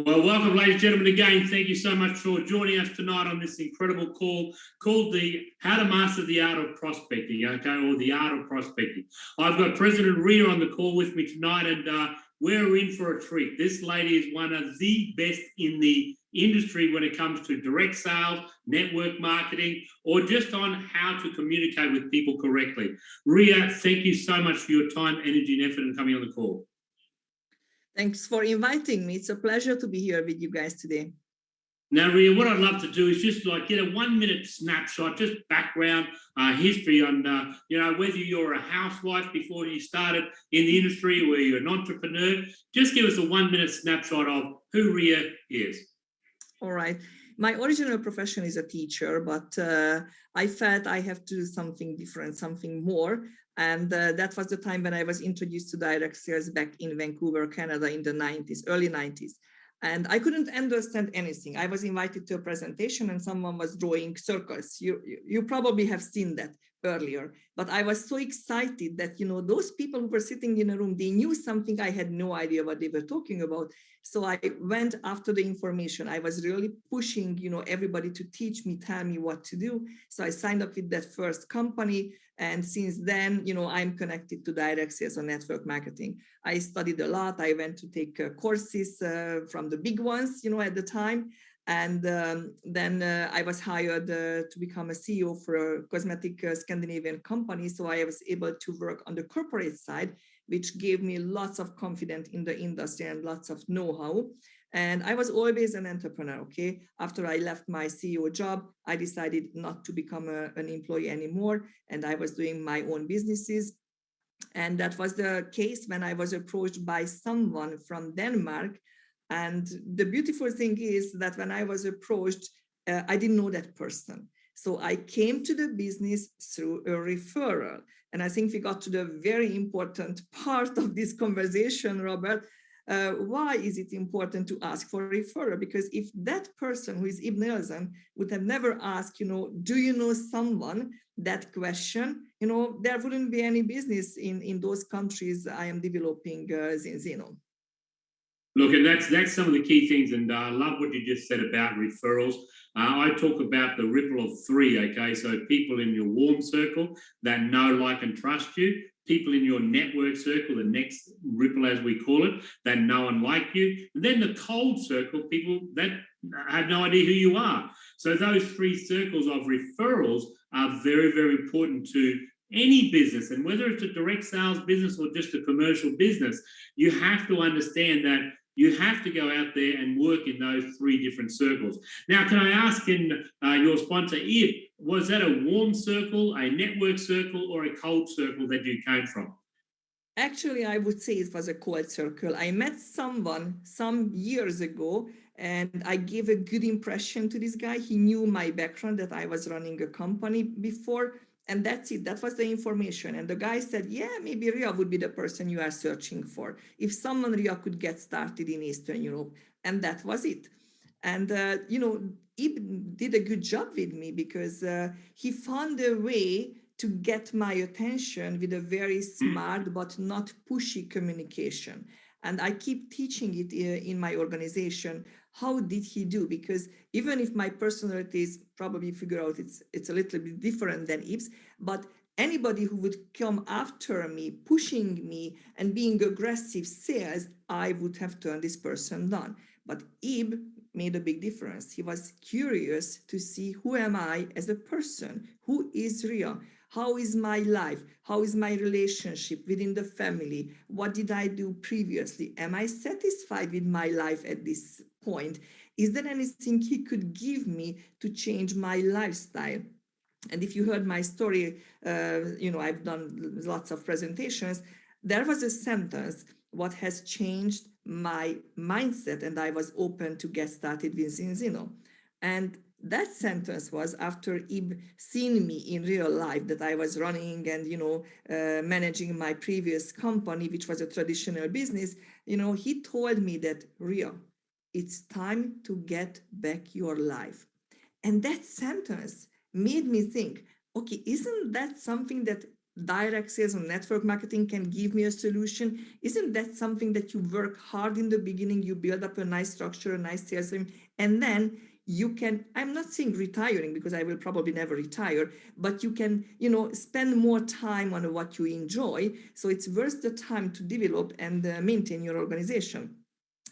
Well, welcome, ladies and gentlemen, again. Thank you so much for joining us tonight on this incredible call called the How to Master the Art of Prospecting, okay, or the Art of Prospecting. I've got President Ria on the call with me tonight, and we're in for a treat. This lady is one of the best in the industry when it comes to direct sales, network marketing, or just on how to communicate with people correctly. Ria, thank you so much for your time, energy, and effort in coming on the call. Thanks for inviting me. It's a pleasure to be here with you guys today. Now, Ria, what I'd love to do is just like get a 1 minute snapshot, just background history on, whether you're a housewife before you started in the industry, or you're an entrepreneur. Just give us a 1 minute snapshot of who Ria is. All right. My original profession is a teacher, but I felt I have to do something different, something more. And that was the time when I was introduced to direct sales back in Vancouver, Canada in the 90s, early 90s. And I couldn't understand anything. I was invited to a presentation and someone was drawing circles. You probably have seen that earlier, but I was so excited that, those people who were sitting in a room, they knew something. I had no idea what they were talking about. So I went after the information. I was really pushing, everybody to teach me, tell me what to do. So I signed up with that first company. And since then, I'm connected to direct sales and network marketing. I studied a lot. I went to take courses from the big ones, at the time. And then I was hired to become a CEO for a cosmetic Scandinavian company. So I was able to work on the corporate side, which gave me lots of confidence in the industry and lots of know-how. And I was always an entrepreneur, okay? After I left my CEO job, I decided not to become an employee anymore. And I was doing my own businesses. And that was the case when I was approached by someone from Denmark. And the beautiful thing is that when I was approached, I didn't know that person. So I came to the business through a referral. And I think we got to the very important part of this conversation, Robert. Why is it important to ask for a referral? Because if that person who is Ibn Elzan would have never asked, do you know someone, that question, there wouldn't be any business in those countries I am developing Zinzino. Look, and that's some of the key things, and I love what you just said about referrals. I talk about the ripple of three, okay? So people in your warm circle that know, like, and trust you, people in your network circle, the next ripple, as we call it, that know and like you, and then the cold circle, people that have no idea who you are. So those three circles of referrals are very, very important to any business, and whether it's a direct sales business or just a commercial business, you have to understand that you have to go out there and work in those three different circles. Now, can I ask in your sponsor, Ib, was that a warm circle, a network circle, or a cold circle that you came from? Actually, I would say it was a cold circle. I met someone some years ago, and I gave a good impression to this guy. He knew my background, that I was running a company before. And that's it. That was the information. And the guy said, yeah, maybe Ria would be the person you are searching for. If someone, Ria, could get started in Eastern Europe. And that was it. And, Ib did a good job with me because he found a way to get my attention with a very smart but not pushy communication. And I keep teaching it in my organization. How did he do? Because even if my personality is probably figure out it's a little bit different than Ib's, but anybody who would come after me, pushing me and being aggressive sales, I would have turned this person down. But Ib made a big difference. He was curious to see, who am I as a person? Who is Ria? How is my life? How is my relationship within the family? What did I do previously? Am I satisfied with my life at this point? Is there anything he could give me to change my lifestyle? And if you heard my story, I've done lots of presentations. There was a sentence, what has changed my mindset, and I was open to get started with Zinzino. And that sentence was after Ib seen me in real life, that I was running and, managing my previous company, which was a traditional business. He told me that, Ria, it's time to get back your life. And that sentence made me think, okay, isn't that something that direct sales or network marketing can give me a solution? Isn't that something that you work hard in the beginning, you build up a nice structure, a nice sales team, and then you can, I'm not saying retiring because I will probably never retire, but you can, spend more time on what you enjoy. So it's worth the time to develop and maintain your organization.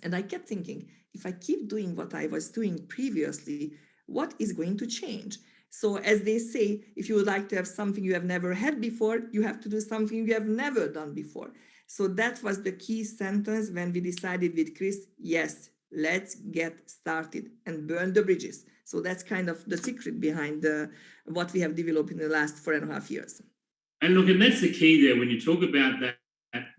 And I kept thinking, if I keep doing what I was doing previously, what is going to change? So as they say, if you would like to have something you have never had before, you have to do something you have never done before. So that was the key sentence when we decided with Chris, yes, let's get started and burn the bridges. So that's kind of the secret behind what we have developed in the last 4.5 years. And look, and that's the key there when you talk about that.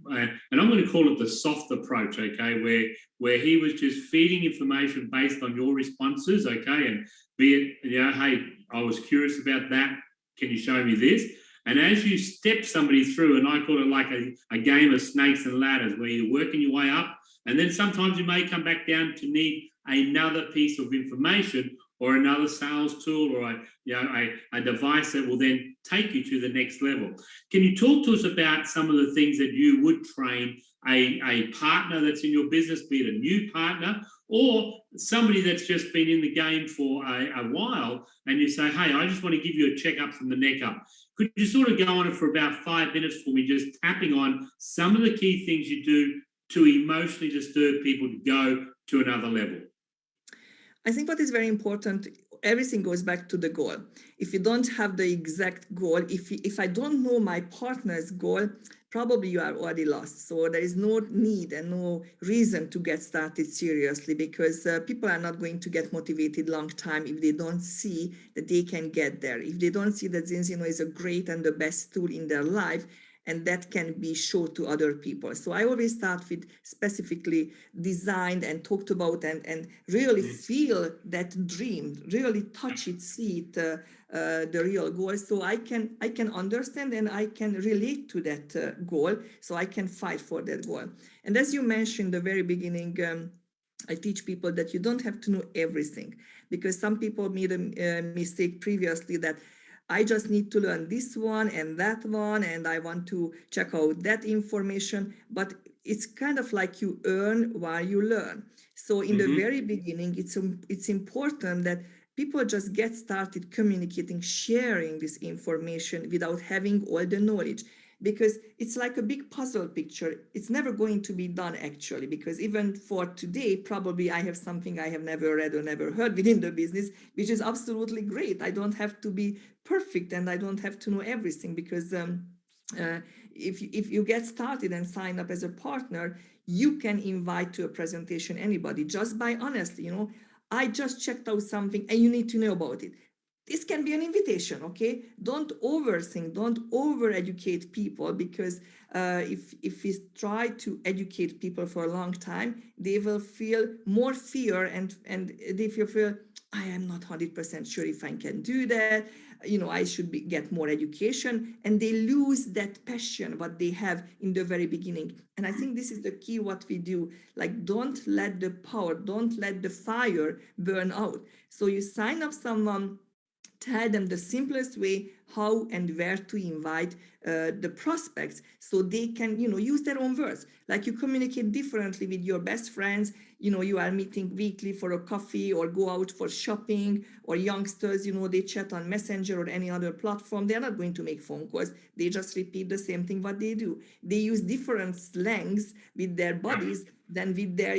And I'm going to call it the soft approach, okay, where he was just feeding information based on your responses, okay, and be it, hey, I was curious about that. Can you show me this? And as you step somebody through, and I call it like a game of snakes and ladders, where you're working your way up, and then sometimes you may come back down to need another piece of information or another sales tool or a device that will then take you to the next level. Can you talk to us about some of the things that you would train a partner that's in your business, be it a new partner or somebody that's just been in the game for a while, and you say, hey, I just want to give you a checkup from the neck up. Could you sort of go on it for about 5 minutes for me, just tapping on some of the key things you do to emotionally disturb people to go to another level? I think what is very important, everything goes back to the goal. If you don't have the exact goal, if I don't know my partner's goal, probably you are already lost. So there is no need and no reason to get started seriously, because people are not going to get motivated long time if they don't see that they can get there. If they don't see that Zinzino is a great and the best tool in their life, and that can be shown to other people. So I always start with specifically designed and talked about and really feel that dream, really touch it, see it, the real goal. So I can understand and I can relate to that goal. So I can fight for that goal. And as you mentioned in the very beginning, I teach people that you don't have to know everything, because some people made a mistake previously that I just need to learn this one and that one, and I want to check out that information. But it's kind of like you earn while you learn. So in the very beginning, it's important that people just get started communicating, sharing this information without having all the knowledge, because it's like a big puzzle picture. It's never going to be done actually, because even for today, probably I have something I have never read or never heard within the business, which is absolutely great. I don't have to be perfect and I don't have to know everything, because if you get started and sign up as a partner, you can invite to a presentation anybody just by honestly, I just checked out something and you need to know about it. This can be an invitation, okay? Don't overthink, don't over-educate people, because if we try to educate people for a long time, they will feel more fear and they feel, I am not 100% sure if I can do that. I should get more education, and they lose that passion what they have in the very beginning. And I think this is the key what we do. Like, don't let the power, don't let the fire burn out. So you sign up someone, tell them the simplest way how and where to invite the prospects, so they can use their own words. Like, you communicate differently with your best friends. You are meeting weekly for a coffee or go out for shopping, or youngsters, they chat on Messenger or any other platform. They're not going to make phone calls. They just repeat the same thing what they do. They use different slangs with their buddies than with their,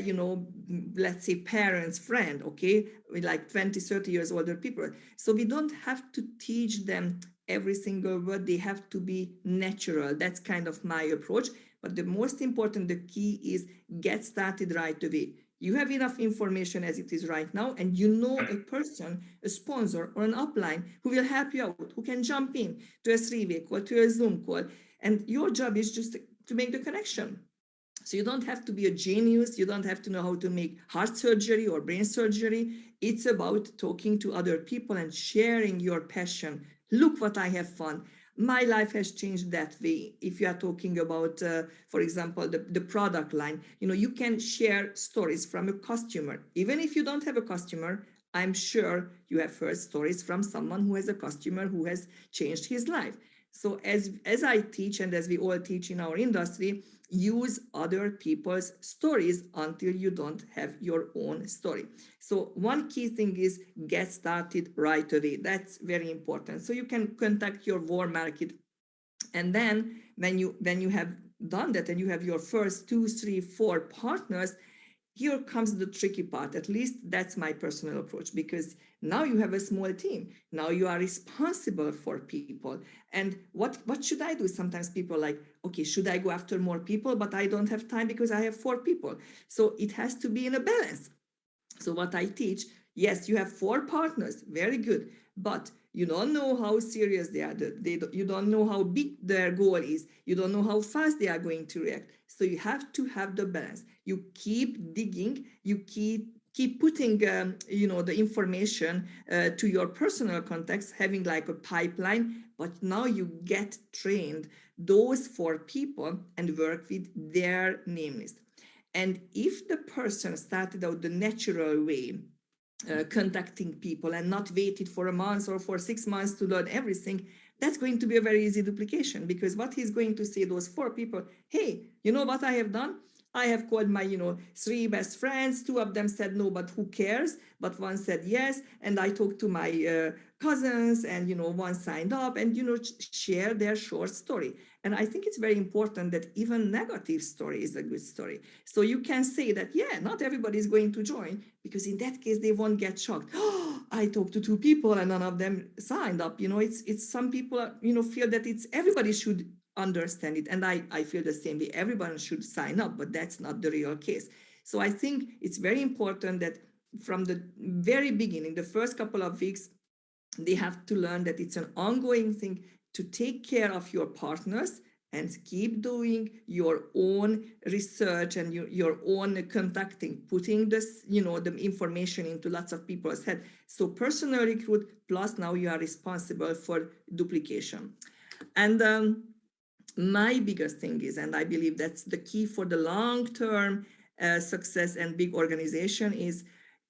let's say parents' friend, okay, with like 20, 30 years older people. So we don't have to teach them every single word. They have to be natural. That's kind of my approach. But the most important, the key is get started right away. You have enough information as it is right now, and a person, a sponsor or an upline who will help you out, who can jump in to a 3-way call, to a Zoom call. And your job is just to make the connection. So you don't have to be a genius. You don't have to know how to make heart surgery or brain surgery. It's about talking to other people and sharing your passion. Look what I have fun. My life has changed that way. If you are talking about, for example, the product line, you can share stories from a customer. Even if you don't have a customer, I'm sure you have heard stories from someone who has a customer who has changed his life. So as I teach, and as we all teach in our industry, use other people's stories until you don't have your own story. So one key thing is get started right away. That's very important. So you can contact your warm market, and then when you have done that and you have your first 2, 3, 4 partners, here comes the tricky part. At least that's my personal approach, because now you have a small team. Now you are responsible for people. And what should I do? Sometimes people are like, okay, should I go after more people? But I don't have time because I have 4 people. So it has to be in a balance. So what I teach, yes, you have 4 partners, very good, but you don't know how serious they are. You don't know how big their goal is. You don't know how fast they are going to react. So you have to have the balance. You keep digging. You keep putting the information to your personal context, having like a pipeline. But now you get trained those 4 people and work with their name list. And if the person started out the natural way, contacting people, and not waited for a month or for 6 months to learn everything, that's going to be a very easy duplication, because what he's going to say, those 4 people, hey, you know what I have done? I have called my 3 best friends. 2 of them said no, but who cares? But one said yes. And I talked to my cousins, and one signed up, and share their short story. And I think it's very important that even negative story is a good story. So you can say that, yeah, not everybody is going to join, because in that case they won't get shocked. Oh, I talked to 2 people and none of them signed up. It's some people feel that it's everybody should understand it, and I feel the same way. Everyone should sign up, but that's not the real case. So I think it's very important that from the very beginning, the first couple of weeks, they have to learn that it's an ongoing thing to take care of your partners and keep doing your own research and your own contacting, putting this, the information into lots of people's head. So personal recruit, plus now you are responsible for duplication. And my biggest thing is, and I believe that's the key for the long-term success and big organization, is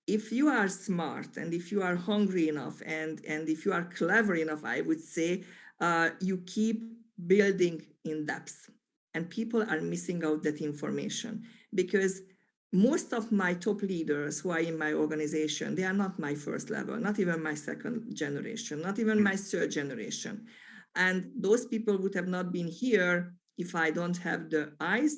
if you are smart and if you are hungry enough and if you are clever enough, I would say, you keep building in depth. And people are missing out that information, because most of my top leaders who are in my organization, they are not my first level, not even my second generation, not even my third generation. And those people would have not been here if I don't have the eyes,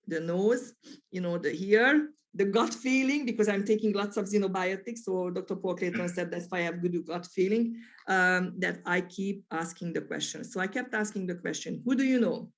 the nose, the ear, the gut feeling, because I'm taking lots of xenobiotics. So Dr. Paul Clayton said that's why I have good gut feeling, that I keep asking the question. So I kept asking the question, who do you know?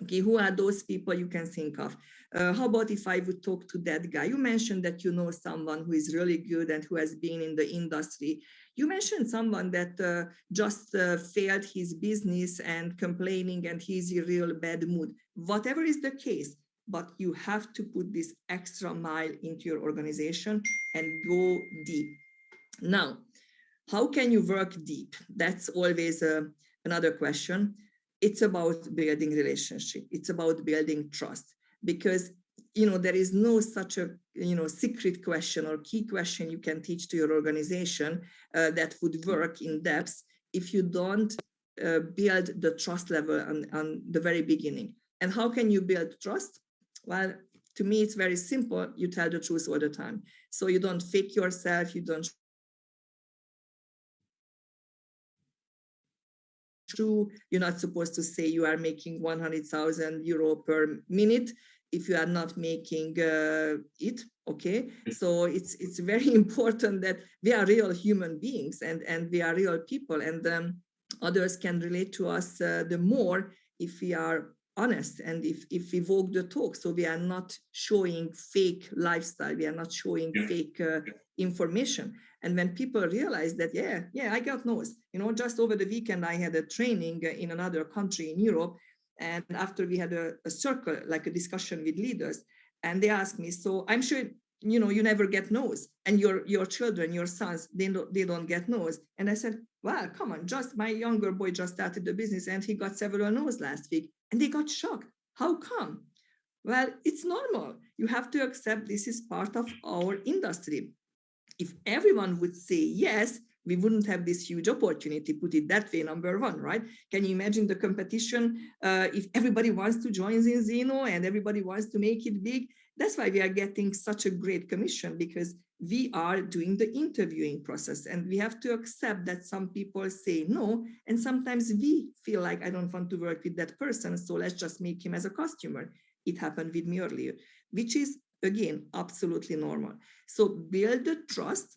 Okay, who are those people you can think of? How about if I would talk to that guy? You mentioned that you know someone who is really good and who has been in the industry. You mentioned someone that just failed his business and complaining, and he's in real bad mood. Whatever is the case, but you have to put this extra mile into your organization and go deep. Now, how can you work deep? That's always another question. It's about building relationship. It's about building trust, because there is no such a secret question or key question you can teach to your organization that would work in depth if you don't build the trust level on the very beginning. And how can you build trust? Well, to me, it's very simple. You tell the truth all the time. So you don't fake yourself. You don't true. You're not supposed to say you are making 100,000 euro per minute if you are not making it. Okay, so it's very important that we are real human beings and we are real people, and others can relate to us the more if we are honest and if we walk the talk. So we are not showing fake lifestyle, we are not showing fake information. And when people realize that, I got no's, just over the weekend, I had a training in another country in Europe. And after we had a circle, like a discussion with leaders, and they asked me, so I'm sure, you never get no's, and your children, your sons, they don't get no's. And I said, well, come on, just my younger boy just started the business and he got several no's last week. And they got shocked. How come? Well, it's normal. You have to accept this is part of our industry. If everyone would say yes, we wouldn't have this huge opportunity, put it that way, number one, right? Can you imagine the competition if everybody wants to join Zinzino and everybody wants to make it big? That's why we are getting such a great commission, because we are doing the interviewing process, and we have to accept that some people say no, and sometimes we feel like, I don't want to work with that person, so let's just make him as a customer. It happened with me earlier, which is, again, absolutely normal. So build the trust,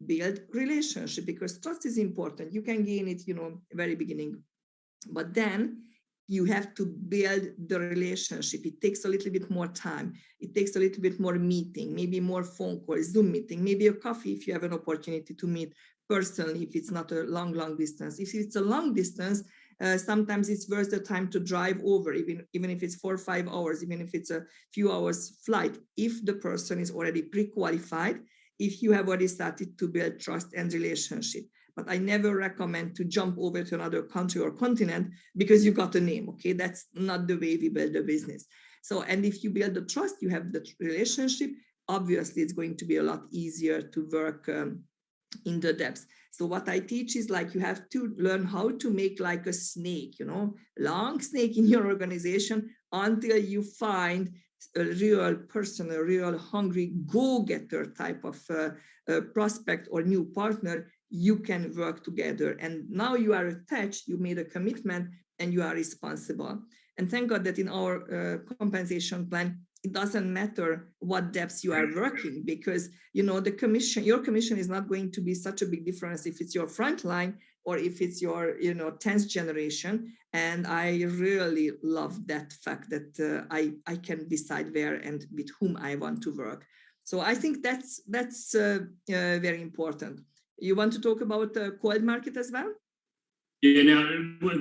build relationship, because trust is important. You can gain it, very beginning, but then you have to build the relationship. It takes a little bit more time. It takes a little bit more meeting, maybe more phone calls, Zoom meeting, maybe a coffee if you have an opportunity to meet personally, if it's not a long distance. If it's a long distance, sometimes it's worth the time to drive over, even if it's 4 or 5 hours, even if it's a few hours flight, if the person is already pre-qualified, if you have already started to build trust and relationship. But I never recommend to jump over to another country or continent because you got a name, okay? That's not the way we build a business. So, and if you build the trust, you have the relationship, obviously it's going to be a lot easier to work in the depths. So what I teach is like, you have to learn how to make like a snake, long snake in your organization until you find a real person, a real hungry go-getter type of prospect or new partner. You can work together. And now you are attached, you made a commitment, and you are responsible. And thank God that in our compensation plan, it doesn't matter what depths you are working, because the commission, your commission is not going to be such a big difference if it's your frontline or if it's your 10th generation. And I really love that fact that I can decide where and with whom I want to work. So I think that's very important. You want to talk about the cold market as well? Yeah, now,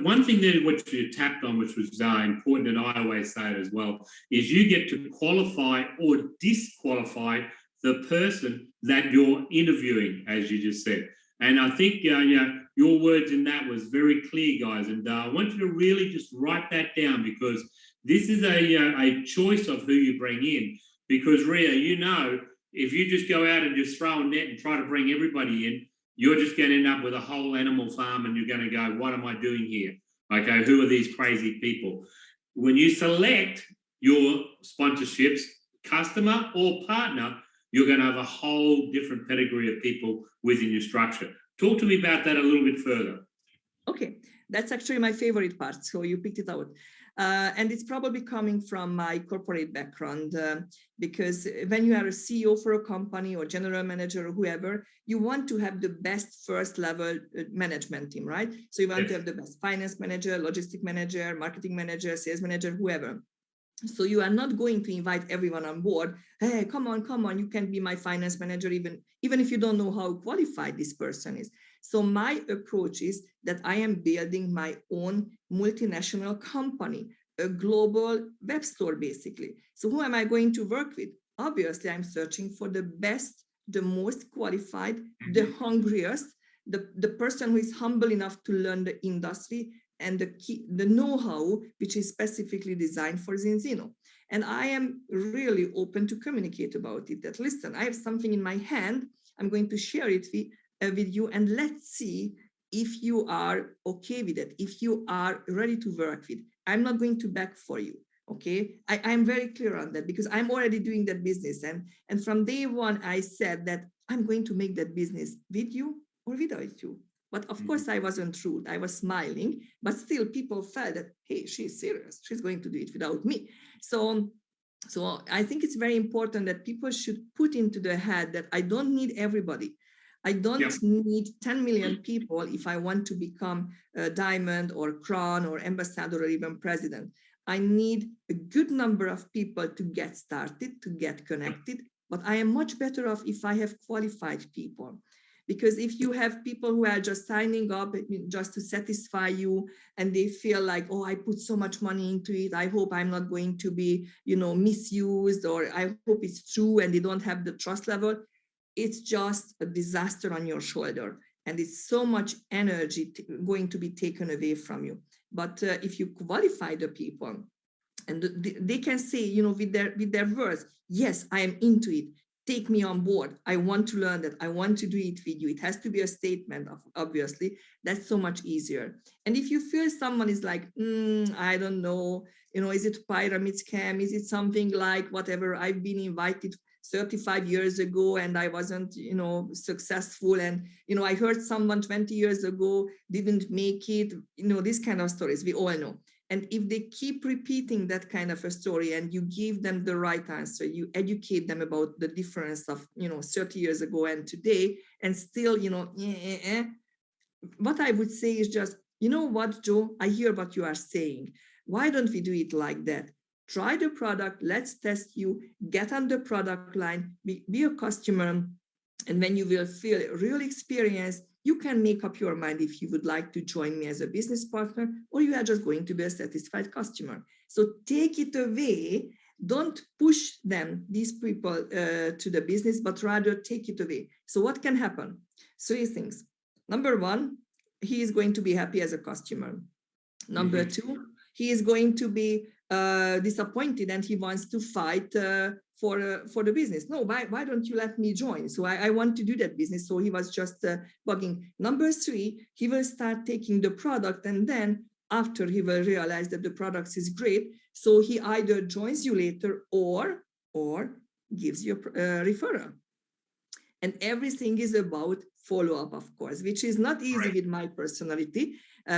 one thing that which you tapped on, which was important, and I always say it as well, is you get to qualify or disqualify the person that you're interviewing, as you just said. And I think your words in that was very clear, guys. And I want you to really just write that down, because this is a choice of who you bring in. Because Ria, if you just go out and just throw a net and try to bring everybody in, you're just going to end up with a whole animal farm, and you're going to go, what am I doing here? Okay, who are these crazy people? When you select your sponsorships, customer or partner, you're going to have a whole different pedigree of people within your structure. Talk to me about that a little bit further. Okay, that's actually my favorite part. So you picked it out. And it's probably coming from my corporate background, because when you are a CEO for a company or general manager or whoever, you want to have the best first level management team, right? So you want to have the best finance manager, logistic manager, marketing manager, sales manager, whoever. So you are not going to invite everyone on board. Hey, come on, you can be my finance manager, even if you don't know how qualified this person is. So my approach is that I am building my own multinational company, a global web store, basically. So who am I going to work with? Obviously, I'm searching for the best, the most qualified, the hungriest, the person who is humble enough to learn the industry and the know-how, which is specifically designed for Zinzino. And I am really open to communicate about it, that listen, I have something in my hand, I'm going to share it with you, and let's see if you are okay with it, if you are ready to work with. I'm not going to beg for you, okay? I'm very clear on that, because I'm already doing that business. And from day one, I said that I'm going to make that business with you or without you. But of course, I wasn't rude. I was smiling, but still people felt that, hey, she's serious. She's going to do it without me. So I think it's very important that people should put into their head that I don't need everybody. I don't need 10 million people if I want to become a diamond or crown or ambassador or even president. I need a good number of people to get started, to get connected, but I am much better off if I have qualified people. Because if you have people who are just signing up just to satisfy you, and they feel like, oh, I put so much money into it, I hope I'm not going to be, misused, or I hope it's true, and they don't have the trust level, it's just a disaster on your shoulder. And it's so much energy going to be taken away from you. But if you qualify the people, and they can say, with their words, yes, I am into it. take me on board. I want to learn that. I want to do it with you. It has to be a statement, obviously. That's so much easier. And if you feel someone is like, I don't know, is it pyramid scam? Is it something like whatever? I've been invited 35 years ago and I wasn't, successful. And, I heard someone 20 years ago didn't make it, these kind of stories we all know. And if they keep repeating that kind of a story and you give them the right answer, you educate them about the difference of, 30 years ago and today, and still, what I would say is just, you know what, Joe, I hear what you are saying. Why don't we do it like that? Try the product, let's test you, get on the product line, be a customer. And when you will feel real experience, you can make up your mind if you would like to join me as a business partner, or you are just going to be a satisfied customer. So take it away. Don't push them, these people, to the business, but rather take it away. So what can happen? 3 things. Number 1, he is going to be happy as a customer. Number 2, he is going to be disappointed and he wants to fight for the business. No, why don't you let me join? So I want to do that business. So he was just bugging. Number 3, he will start taking the product, and then after he will realize that the product is great. So he either joins you later or gives you a referral. And everything is about follow-up, of course, which is not easy with my personality,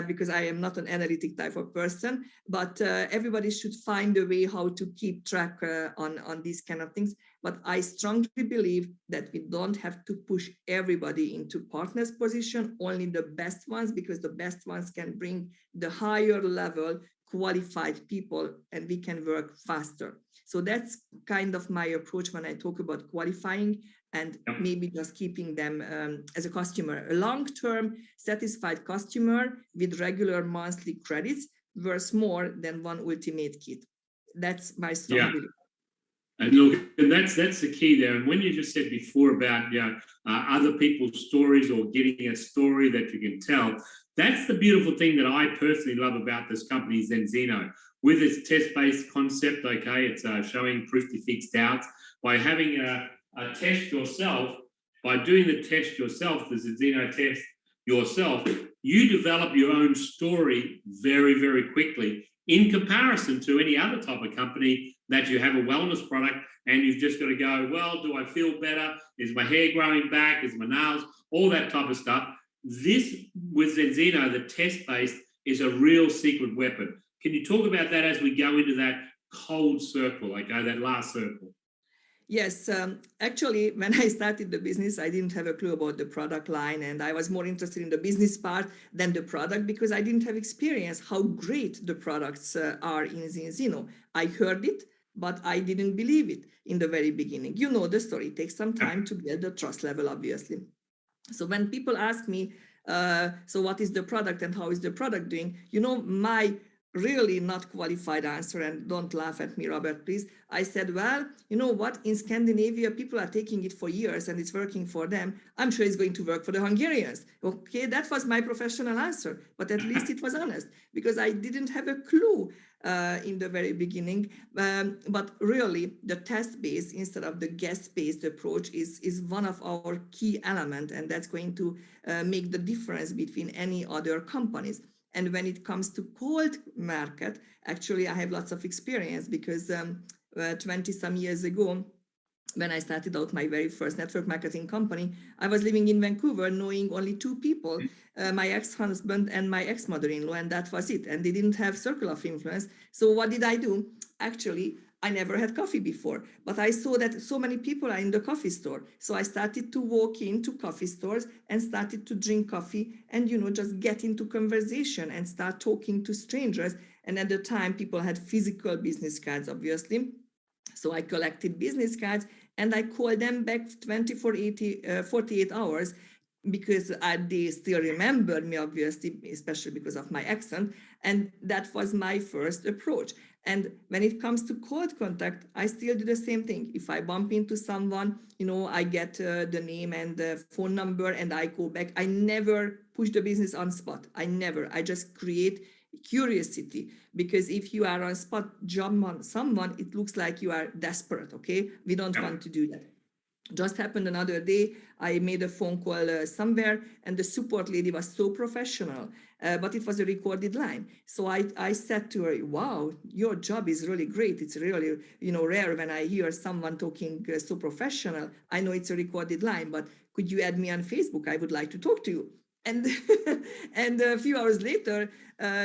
because I am not an analytic type of person, but everybody should find a way how to keep track on these kind of things. But I strongly believe that we don't have to push everybody into partners position, only the best ones, because the best ones can bring the higher level qualified people and we can work faster. So that's kind of my approach when I talk about qualifying and maybe just keeping them as a customer. A long-term satisfied customer with regular monthly credits worth more than one ultimate kit. That's my strong belief. And look, and that's the key there. And when you just said before about other people's stories or getting a story that you can tell, that's the beautiful thing that I personally love about this company, Zinzino. With its test-based concept, it's showing proof to fix doubts. By having a test yourself, by doing the test yourself, the Zinzino test yourself, you develop your own story very, very quickly in comparison to any other type of company that you have a wellness product and you've just got to go, well, do I feel better? Is my hair growing back? Is my nails? All that type of stuff. This, with Zinzino, the test-based, is a real secret weapon. Can you talk about that as we go into that cold circle, that last circle? Yes, actually, when I started the business, I didn't have a clue about the product line, and I was more interested in the business part than the product because I didn't have experience how great the products are in Zinzino. I heard it, but I didn't believe it in the very beginning. You know the story. It takes some time to build the trust level, obviously. So when people ask me, so what is the product and how is the product doing? My really not qualified answer, and don't laugh at me, Robert, please. I said, well, you know what? In Scandinavia, people are taking it for years and it's working for them. I'm sure it's going to work for the Hungarians. Okay, that was my professional answer, but at least it was honest because I didn't have a clue in the very beginning. But really, the test-based instead of the guest-based approach is one of our key elements, and that's going to make the difference between any other companies. And when it comes to cold market, actually, I have lots of experience because 20 some years ago, when I started out my very first network marketing company, I was living in Vancouver, knowing only 2 people, my ex-husband and my ex-mother-in-law, and that was it. And they didn't have circle of influence. So what did I do? Actually, I never had coffee before, but I saw that so many people are in the coffee store. So I started to walk into coffee stores and started to drink coffee and, just get into conversation and start talking to strangers. And at the time, people had physical business cards, obviously. So I collected business cards and I called them back 48 hours because they still remember me, obviously, especially because of my accent. And that was my first approach. And when it comes to cold contact, I still do the same thing. If I bump into someone, I get the name and the phone number and I go back. I never push the business on spot. I just create curiosity, because if you are on spot, jump on someone, it looks like you are desperate. Okay, we don't want to do that. Just happened another day, I made a phone call somewhere, and the support lady was so professional, but it was a recorded line. So I said to her, wow, your job is really great. It's really, rare when I hear someone talking so professional. I know it's a recorded line, but could you add me on Facebook? I would like to talk to you. And and a few hours later,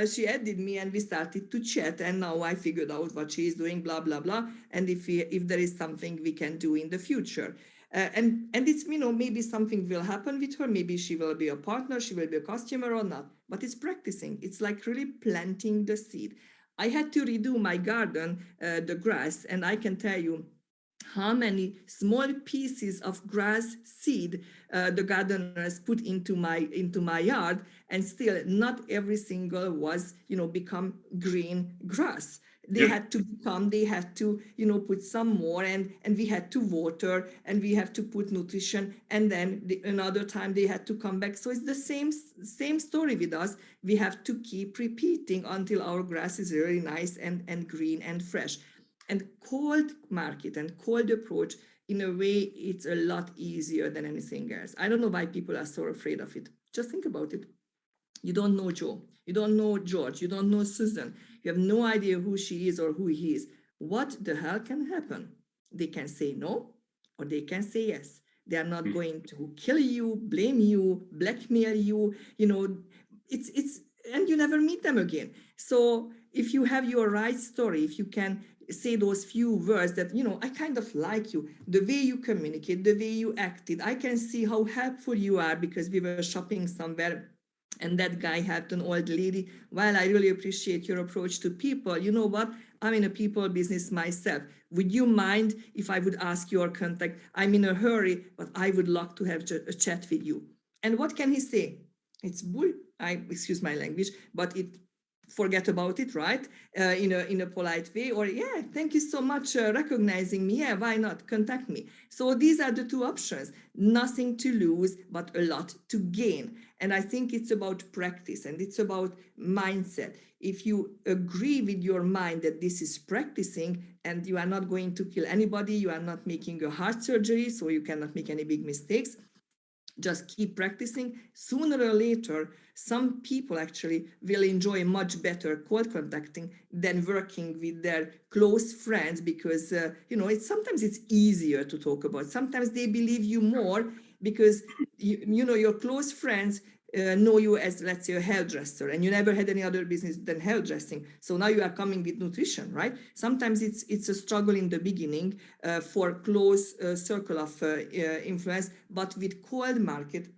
she added me, and we started to chat. And now I figured out what she is doing, blah blah blah. And if there is something we can do in the future, and it's, maybe something will happen with her. Maybe she will be a partner, she will be a customer or not. But it's practicing. It's like really planting the seed. I had to redo my garden, the grass, and I can tell you how many small pieces of grass seed the gardeners put into my yard, and still not every single was become green grass. They had to put some more, and we had to water, and we have to put nutrition, and then another time they had to come back. So it's the same story with us. We have to keep repeating until our grass is really nice and green and fresh. And cold market and cold approach, in a way, it's a lot easier than anything else. I don't know why people are so afraid of it. Just think about it. You don't know Joe, you don't know George, you don't know Susan, you have no idea who she is or who he is. What the hell can happen? They can say no, or they can say yes. They are not going to kill you, blame you, blackmail you. It's and you never meet them again. So if you have your right story, if you can say those few words that, I kind of like you, the way you communicate, the way you acted, I can see how helpful you are, because we were shopping somewhere and that guy helped an old lady. Well, I really appreciate your approach to people. You know what? I'm in a people business myself. Would you mind if I would ask your contact? I'm in a hurry, but I would love to have a chat with you. And what can he say? It's bull. Excuse my language, but forget about it, right? In a polite way, or yeah, thank you so much recognizing me. Yeah, why not? Contact me. So these are the two options. Nothing to lose, but a lot to gain. And I think it's about practice, and it's about mindset. If you agree with your mind that this is practicing, and you are not going to kill anybody, you are not making a heart surgery, so you cannot make any big mistakes, just keep practicing. Sooner or later, some people actually will enjoy much better cold contacting than working with their close friends, because sometimes it's easier to talk about. Sometimes they believe you more because your close friends know you as, let's say, a hairdresser, and you never had any other business than hairdressing. So now you are coming with nutrition, right? Sometimes it's a struggle in the beginning for close circle of influence, but with cold market,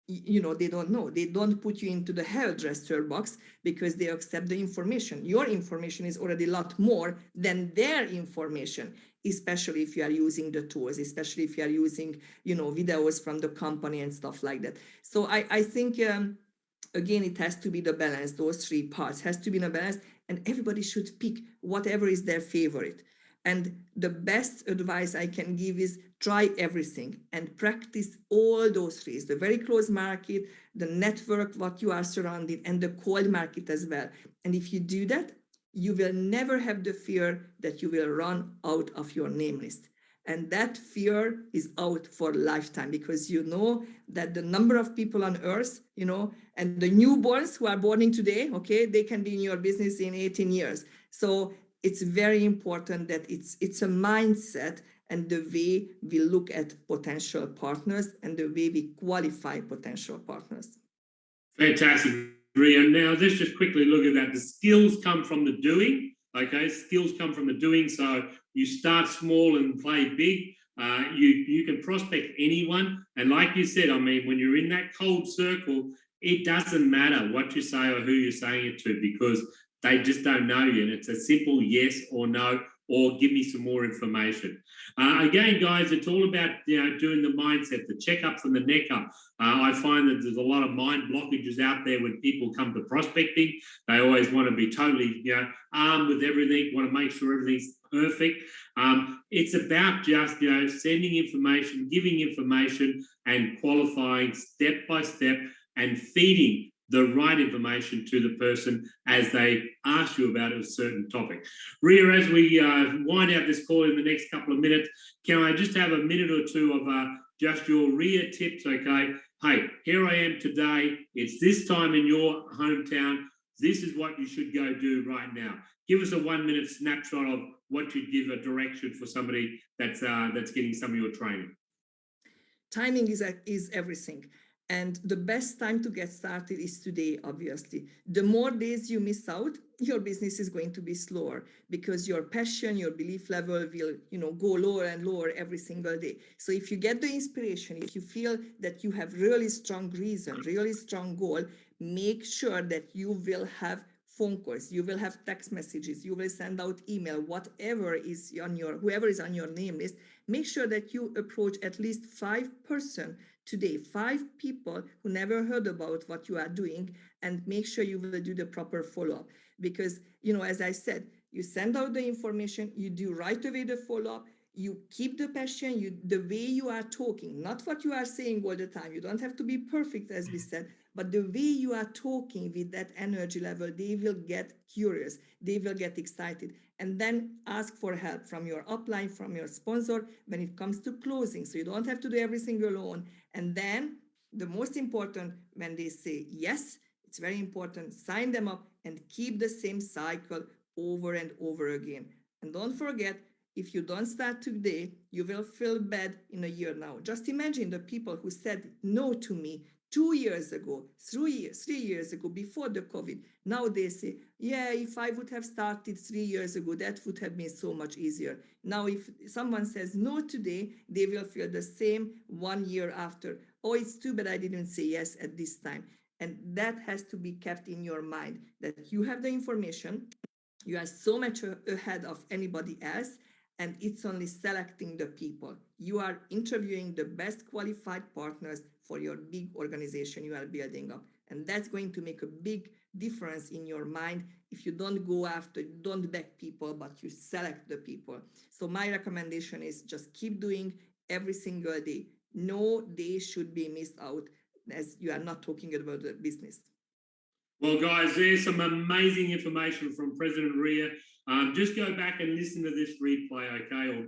they don't know. They don't put you into the hairdresser box because they accept the information. Your information is already a lot more than their information, especially if you are using the tools, especially if you are using, videos from the company and stuff like that. So I think, again, it has to be the balance. Those three parts has to be in a balance, and everybody should pick whatever is their favorite. And the best advice I can give is try everything and practice all those three: the very close market, the network, what you are surrounded, and the cold market as well. And if you do that, you will never have the fear that you will run out of your name list. And that fear is out for a lifetime, because you know that the number of people on earth, and the newborns who are born today, okay, they can be in your business in 18 years. So it's very important that it's a mindset, and the way we look at potential partners, and the way we qualify potential partners. Fantastic, Ria. Now let's just quickly look at that. The skills come from the doing. Okay, skills come from the doing. So you start small and play big. You can prospect anyone, and like you said, I mean, when you're in that cold circle, it doesn't matter what you say or who you're saying it to, because they just don't know you. And it's a simple yes or no, or give me some more information. Again, guys, it's all about doing the mindset, the checkup from the neck up. I find that there's a lot of mind blockages out there when people come to prospecting. They always want to be totally armed with everything, want to make sure everything's perfect. It's about just sending information, giving information, and qualifying step by step, and feeding the right information to the person as they ask you about a certain topic. Ria, as we wind out this call in the next couple of minutes, can I just have a minute or two of just your Ria tips, okay? Hey, here I am today. It's this time in your hometown. This is what you should go do right now. Give us a 1 minute snapshot of what you'd give a direction for somebody that's getting some of your training. Timing is everything. And the best time to get started is today, obviously. The more days you miss out, your business is going to be slower because your passion, your belief level will, go lower and lower every single day. So if you get the inspiration, if you feel that you have really strong reason, really strong goal, make sure that you will have phone calls, you will have text messages, you will send out email, whoever is on your name list. Make sure that you approach at least 5% today, 5 people who never heard about what you are doing, and make sure you will do the proper follow-up. Because, as I said, you send out the information, you do right away the follow-up, you keep the passion, the way you are talking, not what you are saying all the time. You don't have to be perfect, as we said, but the way you are talking with that energy level, they will get curious, they will get excited, and then ask for help from your upline, from your sponsor when it comes to closing. So you don't have to do everything alone. And then the most important, when they say yes, it's very important, sign them up and keep the same cycle over and over again. And don't forget, if you don't start today, you will feel bad in a year now. Just imagine the people who said no to me 2 years ago, 3 years ago, before the COVID. Now they say, yeah, if I would have started 3 years ago, that would have been so much easier. Now, if someone says no today, they will feel the same 1 year after. Oh, it's too bad I didn't say yes at this time. And that has to be kept in your mind, that you have the information, you are so much ahead of anybody else, and it's only selecting the people. You are interviewing the best qualified partners for your big organization you are building up. And that's going to make a big difference in your mind if you don't go after, don't beg people, but you select the people. So my recommendation is just keep doing every single day. No day should be missed out, as you are not talking about the business. Well, guys, there's some amazing information from President Ria. Just go back and listen to this replay, okay? Or